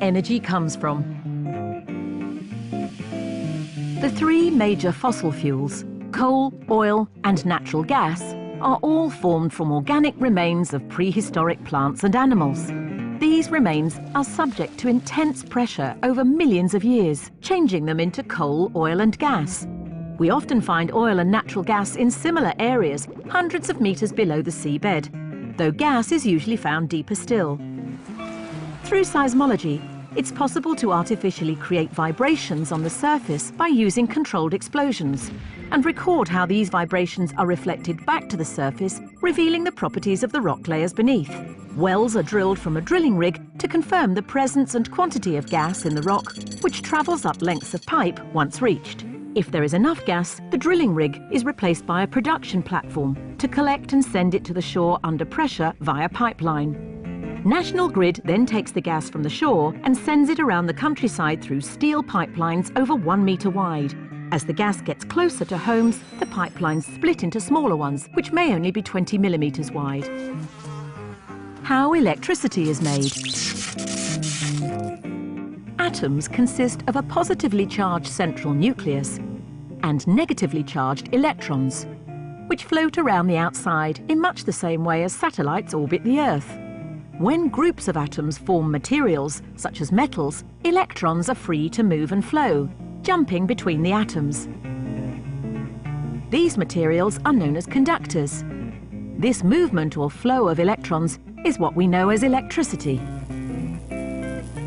energy comes from. The three major fossil fuels, coal, oil and natural gas, are all formed from organic remains of prehistoric plants and animals. These remains are subject to intense pressure over millions of years, changing them into coal, oil and gas. We often find oil and natural gas in similar areas, hundreds of meters below the seabed, though gas is usually found deeper still. Through seismology, it's possible to artificially create vibrations on the surface by using controlled explosions and record how these vibrations are reflected back to the surface, revealing the properties of the rock layers beneath. Wells are drilled from a drilling rig to confirm the presence and quantity of gas in the rock, which travels up lengths of pipe once reached. If there is enough gas, the drilling rig is replaced by a production platform to collect and send it to the shore under pressure via pipeline. National Grid then takes the gas from the shore and sends it around the countryside through steel pipelines over 1 metre wide. As the gas gets closer to homes, the pipelines split into smaller ones, which may only be 20 millimetres wide. How electricity is made. Atoms consist of a positively charged central nucleus and negatively charged electrons, which float around the outside in much the same way as satellites orbit the Earth. When groups of atoms form materials, such as metals, electrons are free to move and flow, jumping between the atoms. These materials are known as conductors. This movement or flow of electrons is what we know as electricity.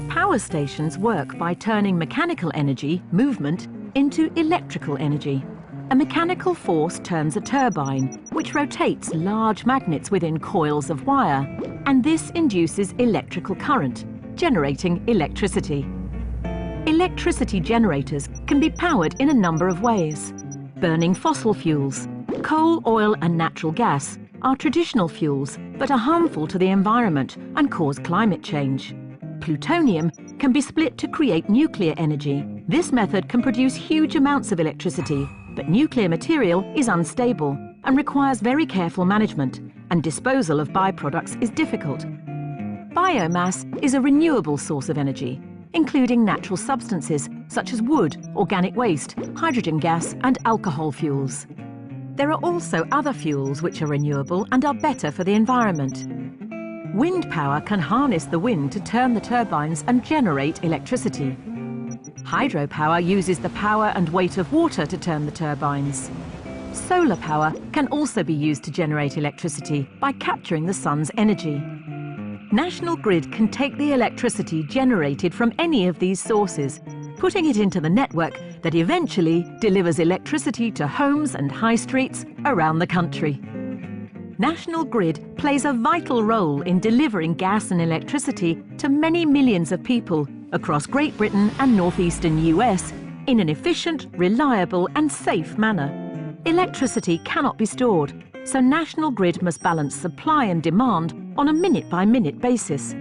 Power stations work by turning mechanical energy, movement, into electrical energy. A mechanical force turns a turbine, which rotates large magnets within coils of wire, and this induces electrical current, generating electricity. Electricity generators can be powered in a number of ways. Burning fossil fuels. Coal, oil and natural gas are traditional fuels, but are harmful to the environment and cause climate change. Plutonium can be split to create nuclear energy. This method can produce huge amounts of electricity, but nuclear material is unstable and requires very careful management, and disposal of byproducts is difficult. Biomass is a renewable source of energy, including natural substances such as wood, organic waste, hydrogen gas and alcohol fuels. There are also other fuels which are renewable and are better for the environment. Wind power can harness the wind to turn the turbines and generate electricity. Hydropower uses the power and weight of water to turn the turbines. Solar power can also be used to generate electricity by capturing the sun's energy. National Grid can take the electricity generated from any of these sources, putting it into the network that eventually delivers electricity to homes and high streets around the country. National Grid plays a vital role in delivering gas and electricity to many millions of people across Great Britain and northeastern US in an efficient, reliable and safe manner. Electricity cannot be stored, so National Grid must balance supply and demand on a minute-by-minute basis.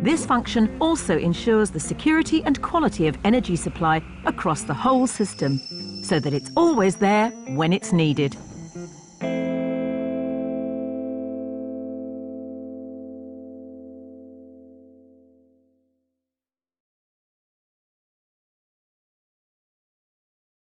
This function also ensures the security and quality of energy supply across the whole system, so that it's always there when it's needed.